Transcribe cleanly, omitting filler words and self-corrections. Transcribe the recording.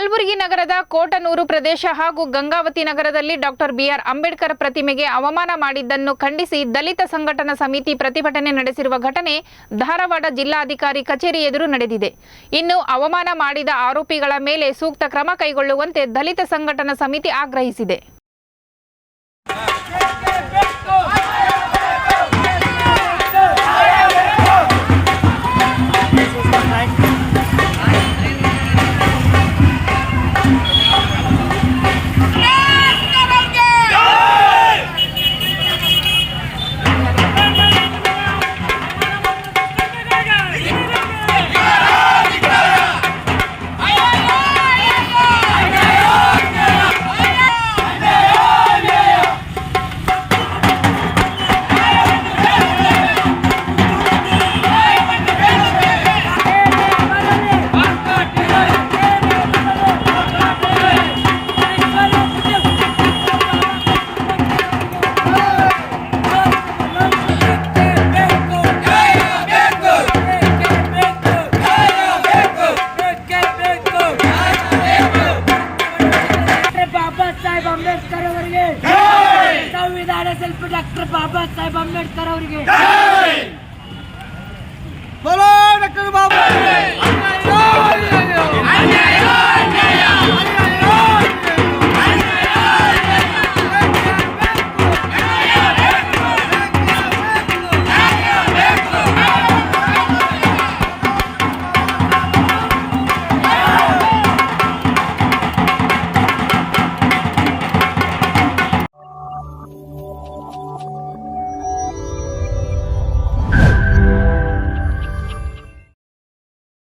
ಕಲಬುರಗಿ ನಗರದ ಕೋಟನೂರು ಪ್ರದೇಶ ಹಾಗೂ ಗಂಗಾವತಿ ನಗರದಲ್ಲಿ ಡಾಕ್ಟರ್ ಬಿಆರ್ ಅಂಬೇಡ್ಕರ್ ಪ್ರತಿಮೆಗೆ ಅವಮಾನ ಮಾಡಿದ್ದನ್ನು ಖಂಡಿಸಿ ದಲಿತ ಸಂಘಟನಾ ಸಮಿತಿ ಪ್ರತಿಭಟನೆ ನಡೆಸಿರುವ ಘಟನೆ ಧಾರವಾಡ ಜಿಲ್ಲಾಧಿಕಾರಿ ಕಚೇರಿ ಎದುರು ನಡೆದಿದೆ. ಇನ್ನು ಅವಮಾನ ಮಾಡಿದ ಆರೋಪಿಗಳ ಮೇಲೆ ಸೂಕ್ತ ಕ್ರಮ ಕೈಗೊಳ್ಳುವಂತೆ ದಲಿತ ಸಂಘಟನಾ ಸಮಿತಿ ಆಗ್ರಹಿಸಿದೆ.